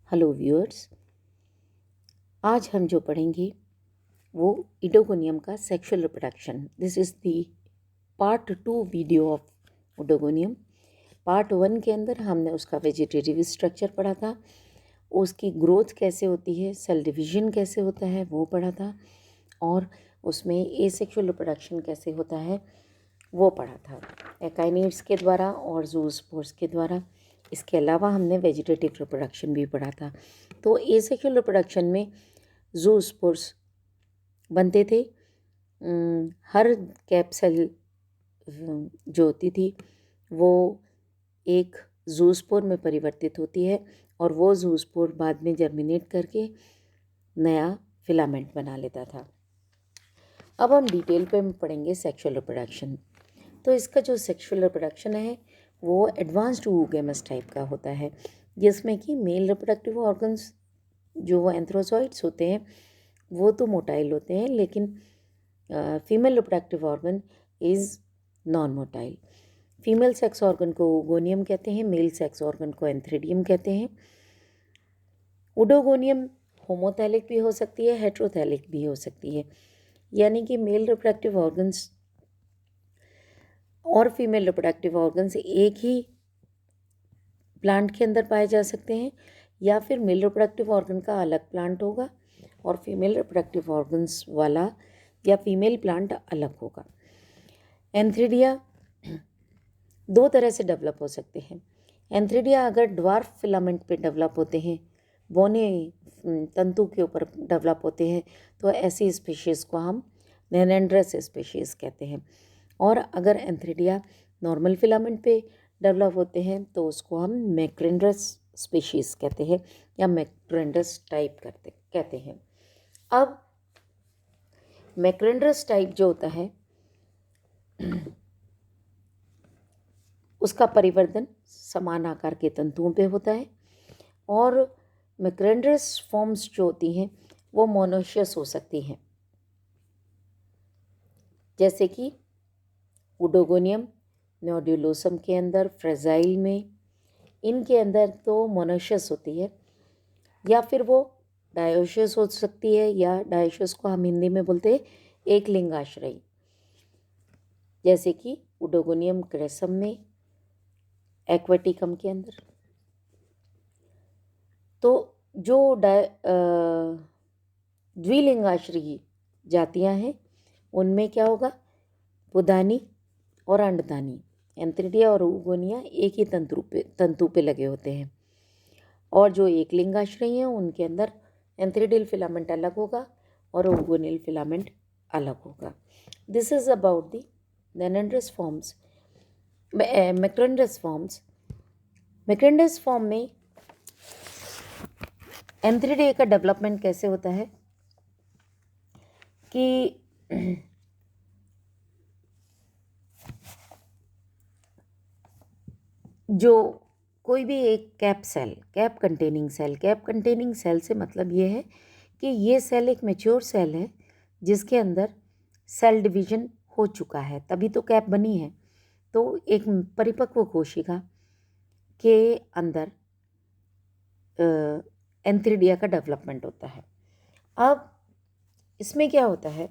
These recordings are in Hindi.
हेलो व्यूअर्स, आज हम जो पढ़ेंगे वो इडोगोनियम का sexual reproduction. This is the part 2 video of Oedogonium. Part 1 के अंदर हमने उसका वेजिटेटिव स्ट्रक्चर पढ़ा था, उसकी ग्रोथ कैसे होती है, सेल डिवीजन कैसे होता है वो पढ़ा था, और उसमें एसेक्सुअल रिप्रोडक्शन कैसे होता है वो पढ़ा था एकाइनिड्स के द्वारा और ज़ूस्पोर्स के द्वारा। इसके अलावा हमने वेजिटेटिव रिप्रोडक्शन भी पढ़ा था। तो एसेक्सुअल रिप्रोडक्शन में ज़ूस्पोर्स बनते थे। हर कैप्सल जो होती थी वो एक ज़ूस्पोर में परिवर्तित होती है और वो ज़ूस्पोर बाद में जर्मिनेट करके नया फिलामेंट बना लेता था। अब हम डिटेल पे पढ़ेंगे सेक्सुअल रिप्रोडक्शन। तो इसका जो सेक्सुअल रिप्रोडक्शन है वो एडवांस्ड oogamous टाइप का होता है, जिसमें कि मेल रिप्रोडक्टिव ऑर्गन्स जो वो एंथ्रोजॉइड्स होते हैं वो तो मोटाइल होते हैं, लेकिन female reproductive organ is non motile. Female sex organ को ओगोनियम कहते हैं, मेल सेक्स ऑर्गन को एंथ्रेडियम कहते हैं। ओडोगोनियम होमोथैलिक भी हो सकती है, हेट्रोथैलिक भी हो सकती है, यानी कि मेल रिप्रोडक्टिव ऑर्गन्स और फीमेल रिप्रोडक्टिव ऑर्गन्स एक ही प्लांट के अंदर पाए जा सकते हैं, या फिर मेल रिप्रोडक्टिव ऑर्गन का अलग प्लांट होगा और फीमेल रिप्रोडक्टिव ऑर्गन्स वाला या फीमेल प्लांट अलग होगा। एंथ्रिडिया दो तरह से डेवलप हो सकते हैं। एंथ्रिडिया अगर ड्वार्फ फिलामेंट पे डेवलप होते हैं, बौने तंतु के ऊपर डेवलप होते हैं, तो ऐसी स्पीशीज़ को हम नेनेंड्रस स्पीशीज़ कहते हैं। और अगर एंथ्रिडिया नॉर्मल फिलामेंट पे डेवलप होते हैं तो उसको हम मैक्रेंड्रस स्पीशीज़ कहते हैं या मैक्रेंड्रस टाइप कहते हैं। अब मैक्रेंड्रस टाइप जो होता है उसका परिवर्तन समान आकार के तंतुओं पे होता है, और मैक्रेंड्रस फॉर्म्स जो होती हैं वो मोनोशियस हो सकती हैं, जैसे कि ओडोगोनियम नोड्यूलोसम के अंदर, फ्रेजाइल में, इनके अंदर तो मोनोशियस होती है, या फिर वो डायोशियस हो सकती है, या डायोशियस को हम हिंदी में बोलते हैं एक लिंगाश्रयी, जैसे कि ओडोगोनियम क्रेसम में, एक्वेटिकम के अंदर। तो जो द्विलिंगाश्रयी जातियां हैं उनमें क्या होगा, पुदानी और अंडदानी, एंथ्रिडिया और ओगोनिया एक ही तंतु पे लगे होते हैं। और जो एक लिंगाश्रयी हैं उनके अंदर एंथ्रिडियल फिलामेंट अलग होगा और ओगोनियल फिलामेंट अलग होगा। This is about the nannandrous forms. Macrandrous forms, macrandrous form में एंथ्रिडिया का डेवलपमेंट कैसे होता है कि जो कोई भी एक कैप कंटेनिंग सेल से मतलब ये है कि ये सेल एक मैच्योर सेल है जिसके अंदर सेल डिवीजन हो चुका है, तभी तो कैप बनी है। तो एक परिपक्व कोशिका के अंदर एंथ्रिडिया का डेवलपमेंट होता है। अब इसमें क्या होता है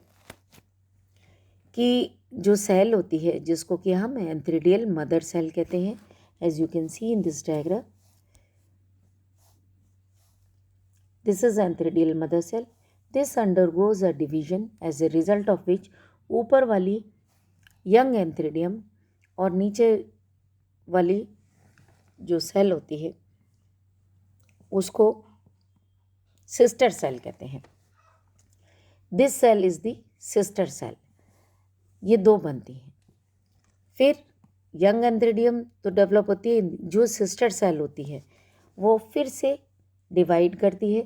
कि जो सेल होती है जिसको कि हम एंथ्रिडियल मदर सेल कहते हैं, as you can see in this diagram, this is antheridial mother cell. This undergoes a division as a result of which ऊपर वाली यंग एंथ्रिडियम और नीचे वाली जो सेल होती है उसको सिस्टर सेल कहते हैं। This cell is the sister cell. ये दो बनती हैं। फिर यंग एंथ्रिडियम तो डेवलप होती है, जो सिस्टर सेल होती है वो फिर से डिवाइड करती है,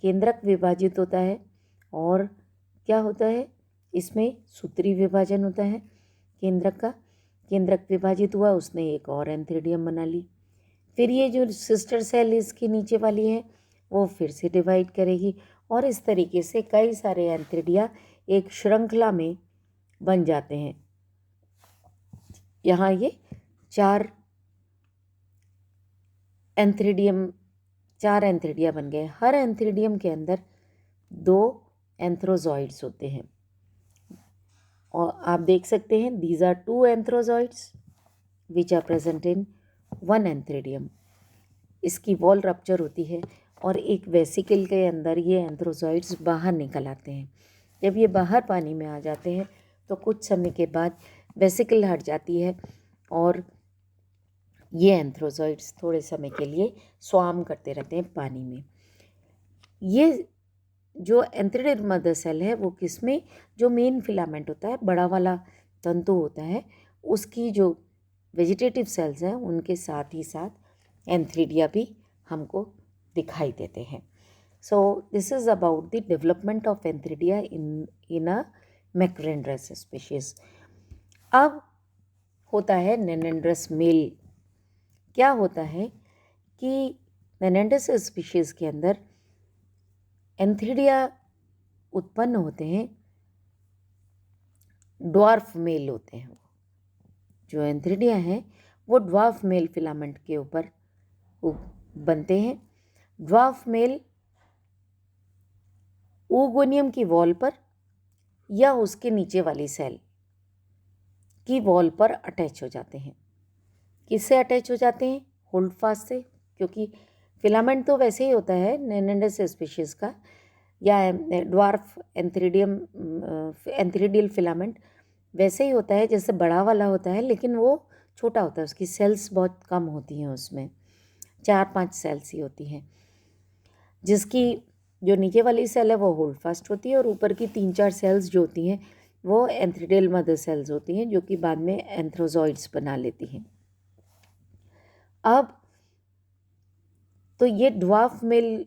केंद्रक विभाजित होता है, और क्या होता है इसमें सूत्री विभाजन होता है केंद्रक का। केंद्रक विभाजित हुआ, उसने एक और एंथ्रिडियम बना ली। फिर ये जो सिस्टर सेल इसकी नीचे वाली है वो फिर से डिवाइड करेगी, और इस तरीके से कई सारे एंथ्रिडिया एक श्रृंखला में बन जाते हैं। यहाँ ये 4 एंथ्रिडियम 4 एंथ्रिडिया बन गए। हर एंथ्रिडियम के अंदर 2 एंथ्रोजॉइड्स होते हैं और आप देख सकते हैं these are 2 antherozoids which are present in 1 antheridium. इसकी वॉल रप्चर होती है और एक वेसिकल के अंदर ये एंथ्रोजॉइड्स बाहर निकल आते हैं। जब ये बाहर पानी में आ जाते हैं तो कुछ समय के बाद वेसिकल हट जाती है और ये एंथ्रोजॉइड्स थोड़े समय के लिए स्वाम करते रहते हैं पानी में। ये जो एंथ्रिडियल मदर सेल है वो किसमें, जो मेन फिलामेंट होता है, बड़ा वाला तंतु होता है, उसकी जो वेजिटेटिव सेल्स हैं उनके साथ ही साथ एंथ्रिडिया भी हमको दिखाई देते हैं। So this is about the development of antheridia in a macrandrous species. अब होता है नेनेंड्रस मेल। क्या होता है कि नेनेंड्रस स्पीशीज के अंदर एंथ्रिडिया उत्पन्न होते हैं, ड्वार्फ मेल होते हैं। जो एंथ्रिडिया हैं वो ड्वार्फ मेल फिलामेंट के ऊपर बनते हैं। ड्वार्फ मेल oogoनियम की वॉल पर या उसके नीचे वाली सेल की वॉल पर अटैच हो जाते हैं। किससे अटैच हो जाते हैं? होल्ड फास्ट से, क्योंकि फिलामेंट तो वैसे ही होता है नेनेंड्रस स्पीशीज़ का या ड्वार्फ एंथ्रिडियल फिलामेंट वैसे ही होता है जैसे बड़ा वाला होता है, लेकिन वो छोटा होता है, उसकी सेल्स बहुत कम होती हैं, उसमें 4-5 सेल्स ही होती हैं। जिसकी जो नीचे वाली सेल है वो होल्ड फास्ट होती है और ऊपर की 3-4 सेल्स जो होती हैं वो एंथ्रिडियल मदर सेल्स होती हैं, जो कि बाद में एंथ्रोजॉइड्स बना लेती हैं। अब तो ये ड्वार्फ मेल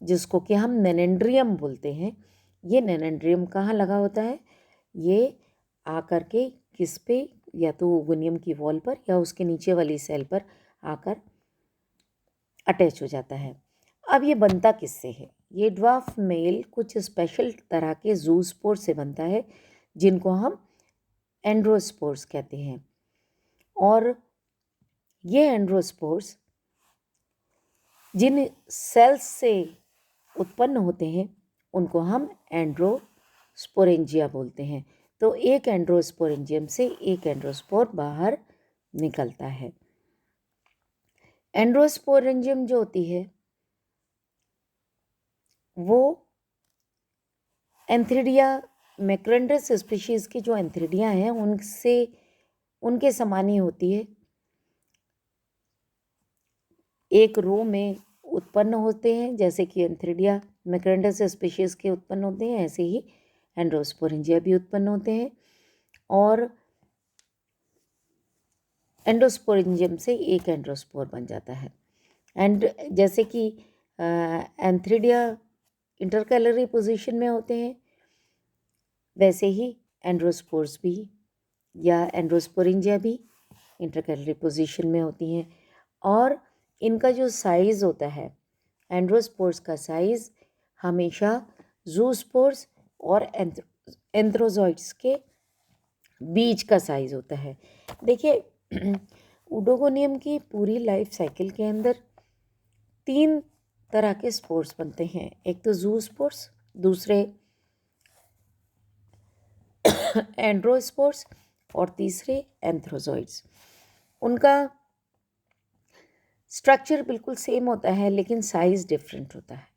जिसको कि हम नेनेंड्रियम बोलते हैं, ये नेनेंड्रियम कहाँ लगा होता है? ये आकर के किस पे, या तो oogoनियम की वॉल पर या उसके नीचे वाली सेल पर आकर अटैच हो जाता है। अब ये बनता किससे है? ये ड्वार्फ मेल कुछ स्पेशल तरह के जूस्पोर से बनता है जिनको हम एंड्रोस्पोर्स कहते हैं। और ये एंड्रोस्पोर्स जिन सेल्स से उत्पन्न होते हैं उनको हम एंड्रोस्पोरेंजिया बोलते हैं। तो एक एंड्रोस्पोरेंजियम से एक एंड्रोस्पोर बाहर निकलता है। एंड्रोस्पोरेंजियम जो होती है वो एंथ्रिडिया मैक्रेंड्रस स्पीशीज़ की जो एंथ्रिडिया हैं उनसे उनके समान ही होती है। एक रो में उत्पन्न होते हैं, जैसे कि एंथ्रिडिया मैक्रेंड्रस स्पीशीज़ के उत्पन्न होते हैं, ऐसे ही एंड्रोस्पोरेंजिया भी उत्पन्न होते हैं। और एंडोस्पोरेंजियम से एक एंड्रोस्पोर बन जाता है। एंड जैसे कि एंथ्रिडिया इंटरकैलरी पोजीशन में होते हैं, वैसे ही एंड्रोस्पोर्स भी या एंड्रोस्पोरेंजिया भी इंटरकैलरी पोजीशन में होती हैं। और इनका जो साइज़ होता है, एंड्रोस्पोर्स का साइज़ हमेशा जूस्पोर्स और एंथ्रोजॉइड्स के बीच का साइज़ होता है। देखिए oogoनियम की पूरी लाइफ साइकिल के अंदर 3 तरह के स्पोर्स बनते हैं। एक तो जूस्पोर्स, दूसरे एंड्रोस्पोर्स और तीसरे एंथ्रोजॉइड्स। उनका स्ट्रक्चर बिल्कुल सेम होता है लेकिन साइज़ डिफरेंट होता है।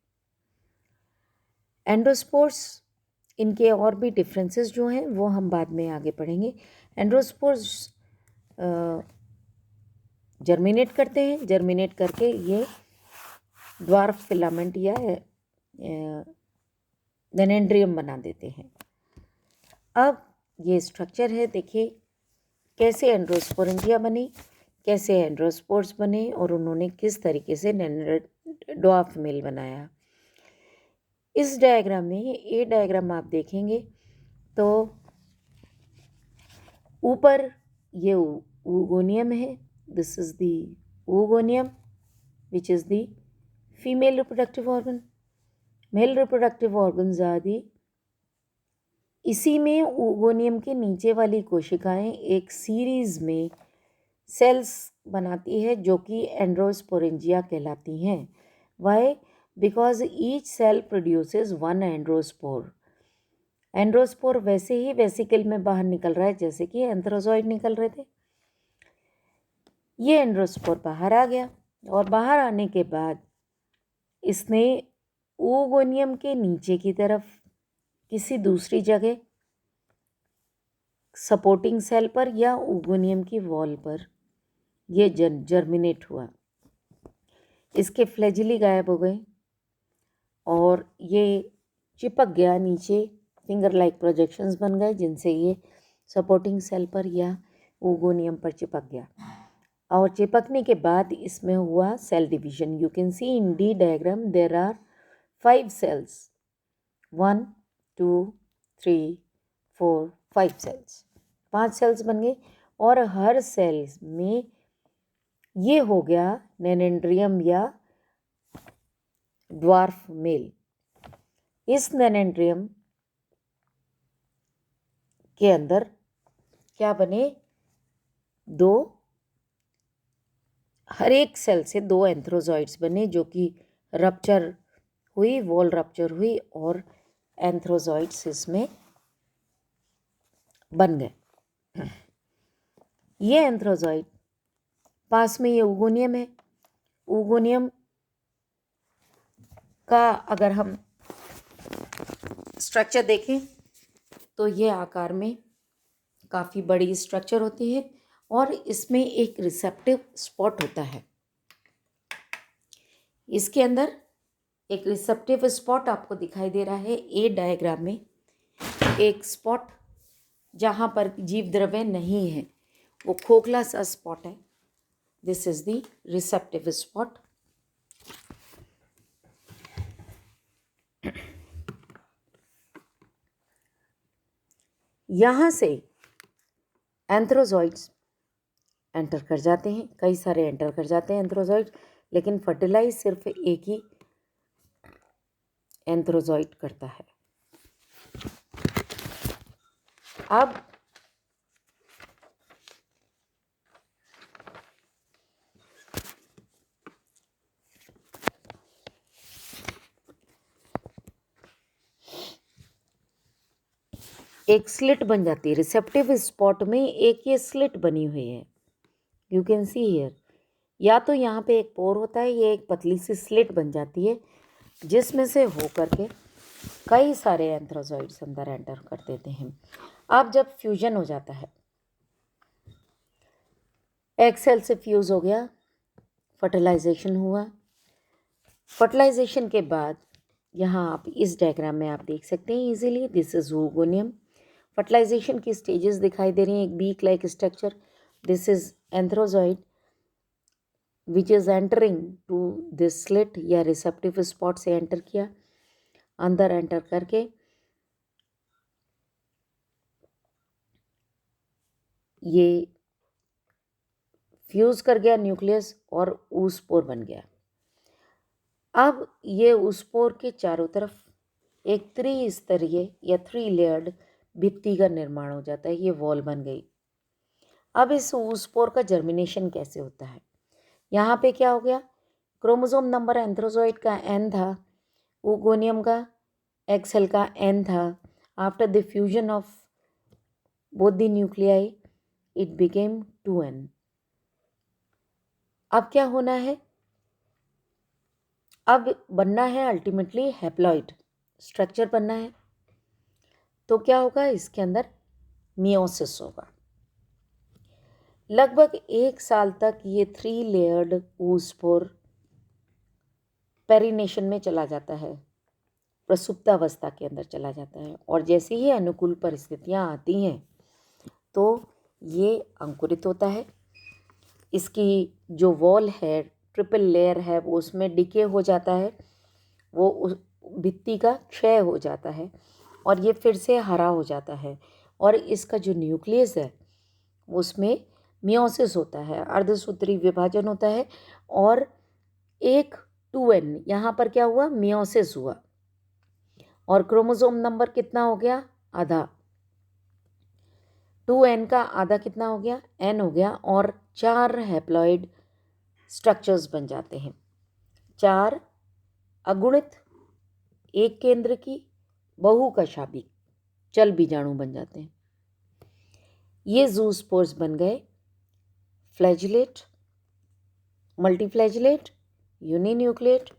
एंडोस्पोर्स, इनके और भी डिफरेंसेस जो हैं वो हम बाद में आगे पढ़ेंगे। एंड्रोस्पोर्स जर्मिनेट करते हैं, जर्मिनेट करके ये ड्वार्फ फिलामेंट या नेनेंड्रियम बना देते हैं। अब ये स्ट्रक्चर है, देखिए कैसे एंड्रोस्पोरेंजिया बनी, कैसे एंड्रोस्पोर्स बने और उन्होंने किस तरीके से ड्वार्फ मेल बनाया। इस डायग्राम में, ये डायग्राम आप देखेंगे तो ऊपर ये oogoनियम है, this is the oogonium which is the female reproductive organ. Male reproductive organs are the, इसी में oogoनियम के नीचे वाली कोशिकाएं एक सीरीज में सेल्स बनाती है जो कि एंड्रोस्पोरेंजिया कहलाती हैं। Why? Because each cell produces one androspore. Androspore वैसे ही वेसिकल में बाहर निकल रहा है जैसे कि एंथ्रोजॉइड निकल रहे थे। ये एंड्रोस्पोर बाहर आ गया और बाहर आने के बाद इसने oogoनियम के नीचे की तरफ किसी दूसरी जगह सपोर्टिंग सेल पर या oogoनियम की वॉल पर ये जर्मिनेट हुआ। इसके फ्लैजिली गायब हो गए और ये चिपक गया नीचे, फिंगर लाइक प्रोजेक्शंस बन गए जिनसे ये सपोर्टिंग सेल पर या oogoनियम पर चिपक गया। और चिपकने के बाद इसमें हुआ cell division. You can see in the diagram there are 5 cells, 1 2 3 4 5 cells, 5 cells बन गए और हर सेल्स में ये हो गया नेनेंड्रियम या ड्वार्फ मेल। इस नेनेंड्रियम के अंदर क्या बने? हर एक सेल से 2 एंथ्रोजॉइड्स बने जो कि रप्चर हुई, वॉल रप्चर हुई और एंथ्रोजॉइड्स इसमें बन गए। ये एंथ्रोजॉइड पास में ये oogoनियम है। oogoनियम का अगर हम स्ट्रक्चर देखें तो ये आकार में काफ़ी बड़ी स्ट्रक्चर होती है और इसमें एक रिसेप्टिव स्पॉट होता है। इसके अंदर एक रिसेप्टिव स्पॉट आपको दिखाई दे रहा है ए डायग्राम में, एक स्पॉट जहाँ पर जीव द्रव्य नहीं है, वो खोखला सा स्पॉट है। This is the receptive spot. यहाँ से एंथ्रोजॉइड्स एंटर कर जाते हैं, कई सारे एंटर कर जाते हैं एंथ्रोजॉइड, लेकिन फर्टिलाइज सिर्फ एक ही एंथ्रोजॉइड करता है। अब एक स्लिट बन जाती है रिसेप्टिव स्पॉट में, एक ये स्लिट बनी हुई है, यू कैन सी हियर। या तो यहाँ पे एक पोर होता है, ये एक पतली सी स्लिट बन जाती है जिसमें से हो करके कई सारे एंथ्रोजॉइड्स अंदर एंटर कर देते हैं। अब जब फ्यूजन हो जाता है, एग सेल से फ्यूज हो गया, फर्टिलाइजेशन हुआ। फर्टिलाइजेशन के बाद यहाँ आप इस डायग्राम में आप देख सकते हैं इजीली, दिस इज oogoनियम। फर्टिलाइजेशन की स्टेजेस दिखाई दे रही हैं, एक beak like structure, this is antherozoid which is entering to this slit या रिसेप्टिव स्पॉट से एंटर किया, अंदर एंटर करके ये फ्यूज कर गया न्यूक्लियस और ऊस्पोर बन गया। अब ये ऊस्पोर के चारों तरफ एक त्रिस्तरीय या 3 लेयर्ड भित्ति का निर्माण हो जाता है, ये वॉल बन गई। अब इस ऊस्पोर का जर्मिनेशन कैसे होता है? यहाँ पे क्या हो गया, क्रोमोसोम नंबर एंथ्रोजॉइड का n था, oogoनियम का एग सेल का n था। After the fusion of both the nuclei it became 2n। अब क्या होना है? अब बनना है अल्टीमेटली हैप्लॉइड स्ट्रक्चर बनना है। तो क्या होगा? इसके अंदर मियोसिस होगा। लगभग 1 साल तक ये 3 लेयर्ड ऊस्पोर पेरिनेशन में चला जाता है, प्रसुप्तावस्था के अंदर चला जाता है, और जैसे ही अनुकूल परिस्थितियां आती हैं तो ये अंकुरित होता है। इसकी जो वॉल है, ट्रिपल लेयर है, वो उसमें डिके हो जाता है, वो उस भित्ति का क्षय हो जाता है और ये फिर से हरा हो जाता है। और इसका जो न्यूक्लियस है उसमें मियोसिस होता है, अर्धसूत्री विभाजन होता है और एक 2n यहाँ पर क्या हुआ? मियोसिस हुआ और क्रोमोसोम नंबर कितना हो गया? आधा। 2n का आधा कितना हो गया, n हो गया, और 4 हैप्लॉइड स्ट्रक्चर्स बन जाते हैं। 4 अगुणित एक केंद्र की बहुकशाभिक चल बीजाणु बन जाते हैं। ये ज़ूस्पोर्स बन गए फ्लैजिलेट, मल्टीफ्लैजिलेट, यूनिन्यूक्लिएट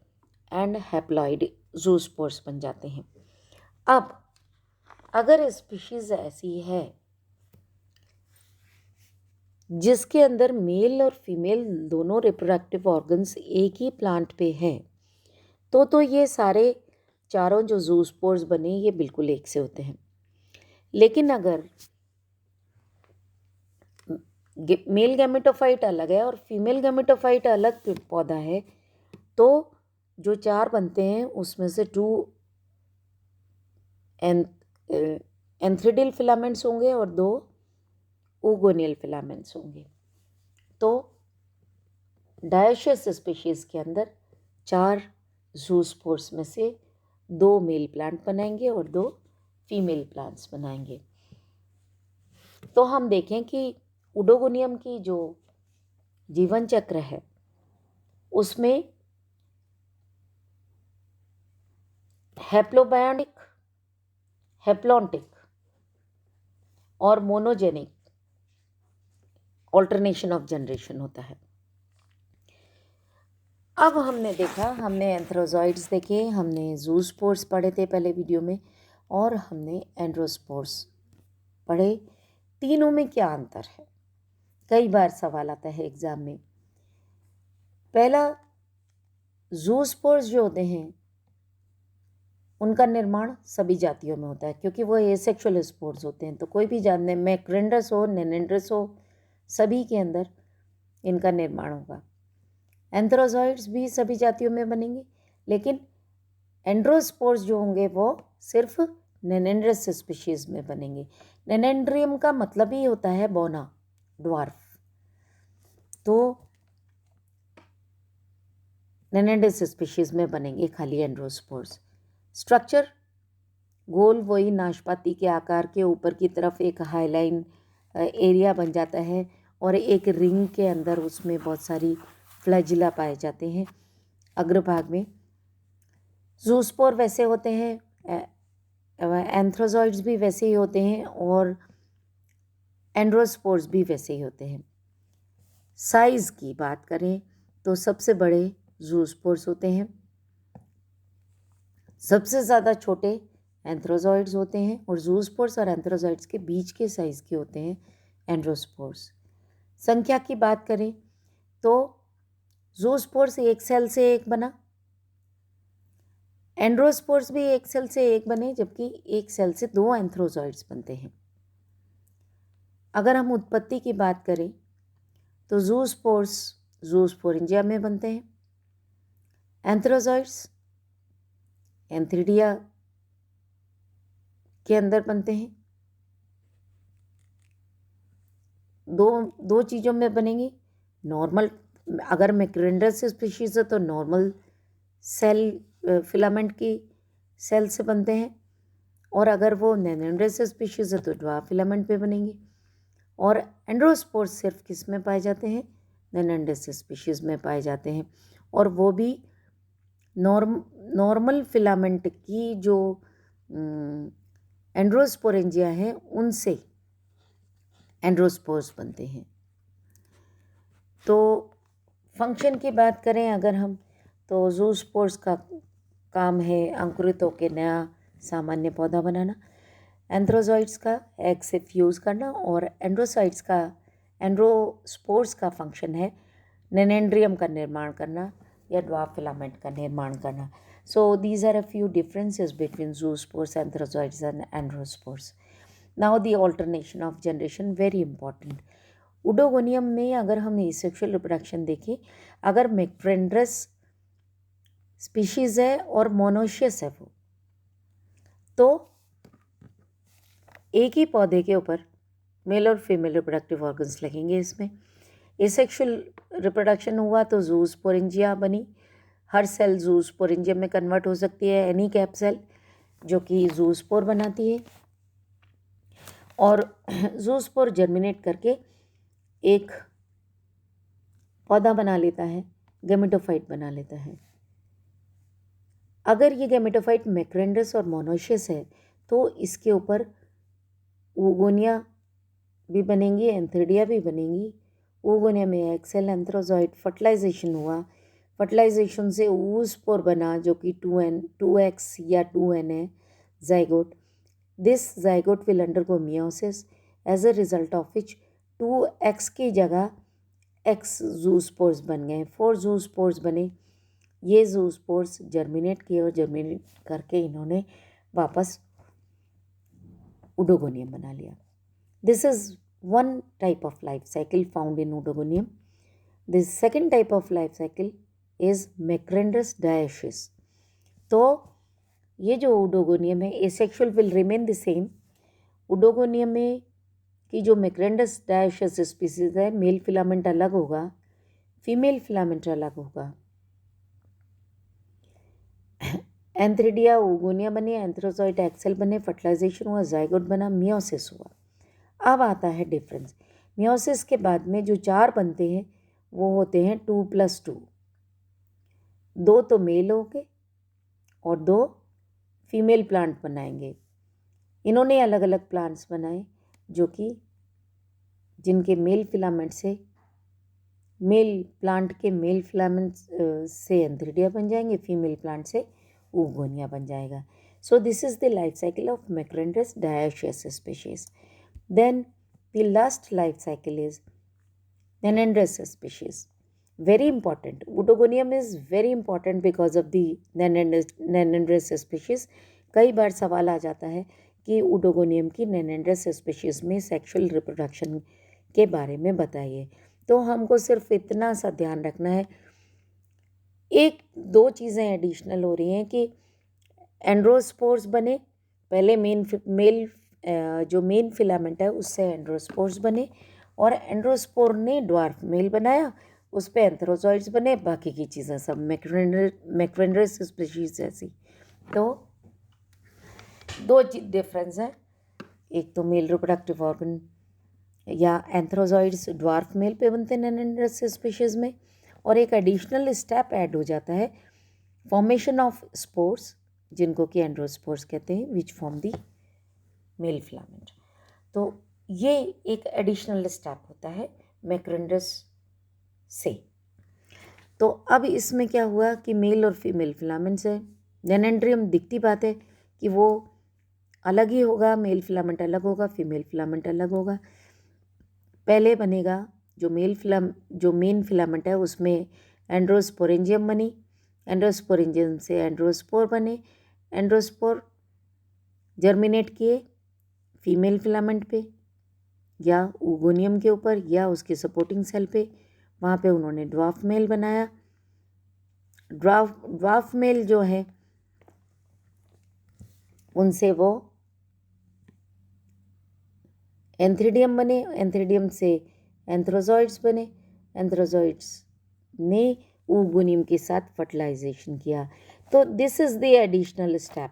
एंड हैप्लॉइड ज़ूस्पोर्स बन जाते हैं। अब अगर स्पीशीज ऐसी है जिसके अंदर मेल और फीमेल दोनों रिप्रोडक्टिव ऑर्गन्स एक ही प्लांट पे हैं, तो ये सारे चारों जो ज़ूस्पोर्स बने ये बिल्कुल एक से होते हैं। लेकिन अगर मेल गैमेटोफाइट अलग है और फीमेल गैमेटोफाइट अलग पौधा है, तो जो 4 बनते हैं उसमें से 2 एंथ्रिडिल फिलामेंट्स होंगे और 2 ओगोनियल फिलामेंट्स होंगे। तो डायोशियस स्पीशीज के अंदर 4 ज़ूस्पोर्स में से 2 मेल प्लांट बनाएंगे और 2 फीमेल प्लांट्स बनाएंगे। तो हम देखें कि उडोगोनियम की जो जीवन चक्र है उसमें हैप्लोबायोनिक, हैप्लॉन्टिक और मोनोजेनिक ऑल्टरनेशन ऑफ जनरेशन होता है। अब हमने देखा, हमने एंथ्रोजॉइड्स देखे, हमने ज़ूस्पोर्स पढ़े थे पहले वीडियो में, और हमने एंड्रोस्पोर्स पढ़े। तीनों में क्या अंतर है, कई बार सवाल आता है एग्ज़ाम में। पहला, ज़ूस्पोर्स जो होते हैं उनका निर्माण सभी जातियों में होता है क्योंकि वो एसेक्सुअल स्पोर्स होते हैं। तो कोई भी जात में मैक्रेंडस हो, नेनेंड्रस हो, सभी के अंदर इनका निर्माण होगा। एंथ्रोजॉइड्स भी सभी जातियों में बनेंगे, लेकिन एंड्रोस्पोर्स जो होंगे वो सिर्फ नेनेंड्रस स्पीशीज़ में बनेंगे। नेनेंड्रियम का मतलब ही होता है बौना, ड्वार्फ। तो नेनेंड्रस स्पीशीज़ में बनेंगे खाली एंड्रोस्पोर्स। स्ट्रक्चर गोल, वही नाशपाती के आकार के ऊपर की तरफ एक हाईलाइन एरिया बन जाता है और एक रिंग के अंदर उसमें बहुत सारी फ्लैजिला पाए जाते हैं अग्रभाग में। ज़ूस्पोर वैसे होते हैं, एंथ्रोजॉइड्स भी वैसे ही होते हैं और एंड्रोस्पोर्स भी वैसे ही होते हैं। साइज़ की बात करें तो सबसे बड़े ज़ूस्पोर्स होते हैं, सबसे ज़्यादा छोटे एंथ्रोजॉइड्स होते हैं, और ज़ूस्पोर्स और एंथ्रोजॉइड्स के बीच के साइज़ के होते हैं एंड्रोस्पोर्स। संख्या की बात करें तो ज़ूस्पोर्स एक सेल से एक बना, एंड्रोस्पोर्स भी एक सेल से एक बने, जबकि एक सेल से 2 एंथ्रोजॉइड्स बनते हैं। अगर हम उत्पत्ति की बात करें तो ज़ूस्पोर्स ज़ूस्पोरेंजिया में बनते हैं, एंथ्रोजॉइड्स एंथ्रिडिया के अंदर बनते हैं। दो चीज़ों में बनेंगे। नॉर्मल, अगर मैक्रेंडस स्पीशीज़ है तो नॉर्मल सेल फिलामेंट की सेल से बनते हैं, और अगर वो नेनेंड्रस स्पीशीज़ है तो ड्वार्फ फिलामेंट पे बनेंगे। और एंड्रोस्पोर्स सिर्फ किस में पाए जाते हैं, नेनेंड्रस स्पीशीज़ में पाए जाते हैं, और वो भी नॉर्मल फिलामेंट की जो एंड्रोस्पोरेंजिया है उनसे एंड्रोस्पोर्स बनते हैं। तो फंक्शन की बात करें अगर हम, तो ज़ूस्पोर्स का काम है अंकुरित होकर नया सामान्य पौधा बनाना, एंथ्रोजॉइड्स का एग से फ्यूज़ करना, और एंड्रोस्पोर्स का फंक्शन है नेनेंड्रियम का निर्माण करना या ड्वार्फ फिलामेंट का निर्माण करना। So these are a few differences between zoospores, antherozoids and androspores. Now the alternation of generation, very important. Oedogonium में अगर हम एसेक्सुअल रिप्रोडक्शन देखें, अगर मैक्रेंडस स्पीशीज़ है और मोनोशियस है वो, तो एक ही पौधे के ऊपर मेल और फीमेल रिप्रोडक्टिव ऑर्गन्स लगेंगे। इसमें एसेक्सुअल रिप्रोडक्शन हुआ तो ज़ूस्पोरेंजिया बनी, हर सेल ज़ूस्पोरेंजिया में कन्वर्ट हो सकती है, एनी कैप सेल जो कि ज़ूस्पोर बनाती है। और जूस्पोर जर्मिनेट करके एक पौधा बना लेता है, गैमेटोफाइट बना लेता है। अगर ये गैमेटोफाइट मैक्रेंडस और मोनोशियस है तो इसके ऊपर ओगोनिया भी बनेंगी, एंथ्रिडिया भी बनेंगी। ओगोनिया में एक्सेल एंथ्रोजॉइड फर्टिलाइजेशन हुआ, फर्टिलाइजेशन से oospore बना जो कि 2x या 2n है, zygote. This zygote will undergo meiosis as a result of which 2x की जगह x zoospores बन गए, 4 zoospores बने। ये zoospores जर्मिनेट किए और जर्मिनेट करके इन्होंने वापस ओडोगोनियम बना लिया। This is one type of life cycle found in Oedogonium. The second type of life cycle is Macrandus dioecious. तो ये जो ओडोगोनियम है asexual will remain the same. Oedogonium में की जो मैक्रेंडस डायोशियस स्पीसीज है, मेल फिलामेंट अलग होगा, फीमेल फिलामेंट अलग होगा। एंथ्रिडिया ओगोनिया बने, एंथ्रोजॉइड एक्सेल बने, फर्टिलाइजेशन हुआ, जाइगोट बना, मियोसिस हुआ। अब आता है डिफरेंस। मियोसिस के बाद में जो 4 बनते हैं वो होते हैं 2+2। 2 तो मेल होंगे और 2 फीमेल प्लांट बनाएंगे। इन्होंने अलग अलग प्लांट्स बनाए जो कि जिनके मेल फिलामेंट से मेल प्लांट के मेल फिलामेंट से एंथ्रिडिया बन जाएंगे, फीमेल प्लांट से ओगोनिया बन जाएगा। So this is the life cycle of macrandrous dioecious species. Then the last life cycle is Nenandrous species. Very important. Oedogonium is very important because of the Nenandrous species. कई बार सवाल आ जाता है कि ओडोगोनियम की Nenandrous स्पीशीज़ में सेक्सुअल रिप्रोडक्शन के बारे में बताइए। तो हमको सिर्फ इतना सा ध्यान रखना है, एक दो चीज़ें एडिशनल हो रही हैं कि एंड्रोस्पोर्स बने, पहले मेल जो मेन फिलामेंट है उससे एंड्रोस्पोर्स बने और एंड्रोस्पोर ने ड्वार्फ मेल बनाया, उस पर एंथ्रोजॉइड्स बने, बाकी की चीज़ें सब मैक्रेंडस स्पीशीज जैसी। तो 2 डिफरेंस है, एक तो मेल रिप्रोडक्टिव ऑर्गन या एंथ्रोजॉइड्स ड्वार्फ मेल पे बनते हैं नेनेंड्रस स्पीशीज में, और एक एडिशनल स्टेप ऐड हो जाता है, फॉर्मेशन ऑफ स्पोर्स जिनको कि एंड्रोस्पोर्स कहते हैं, which form the male filament. तो ये एक एडिशनल स्टेप होता है मैक्रेंडस से। तो अब इसमें क्या हुआ कि मेल और फीमेल फिलामेंट्स है। नेनेंड्रियम दिखती बात है कि वो अलग ही होगा, मेल फिलामेंट अलग होगा, फीमेल फिलामेंट अलग होगा। पहले बनेगा जो मेन फिलामेंट है उसमें एंड्रोस्पोरेंजियम बनी, एंड्रोस्पोरेंजियम से एंड्रोस्पोर बने, एंड्रोस्पोर जर्मिनेट किए फीमेल फिलामेंट पे या ओगोनियम के ऊपर या उसके सपोर्टिंग सेल पे, वहाँ पे उन्होंने ड्वार्फ मेल बनाया। ड्वार्फ मेल जो है उनसे वो एंथ्रिडियम बने, एंथ्रिडियम से एंथ्रोजॉइड्स बने, एंथ्रोजॉइड्स ने ओगोनियम के साथ फर्टिलाइजेशन किया। तो this is the additional step.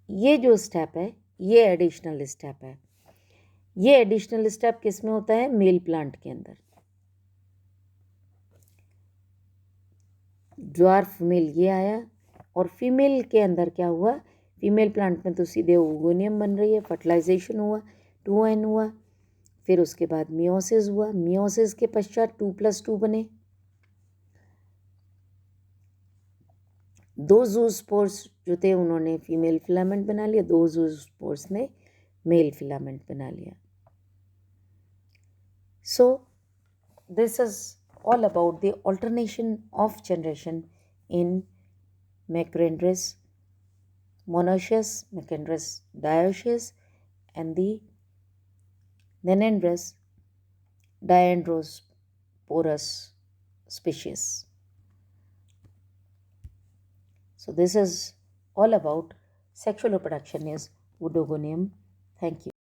ये जो स्टेप है ये एडिशनल स्टेप है। ये एडिशनल स्टेप किस में होता है? मेल प्लांट के अंदर। ड्वार्फ मेल ये आया और फीमेल के अंदर क्या हुआ? फीमेल प्लांट में तो सीधे ओगोनियम बन रही है, फर्टिलाइजेशन हुआ, 2n हुआ, फिर उसके बाद मियोसिस हुआ, मियोसिस के पश्चात 2+2 बने, 2 जूस्पोर्स जो थे उन्होंने फीमेल फिलामेंट बना लिया, 2 जूस्पोर्स ने मेल फिलामेंट बना लिया। So this is all about the alternation of generation in Macrandrus monoecious, Macrandrus dioecious and the Nenandrus diandrosporus species. So this is all about sexual reproduction is Oedogonium. Thank you.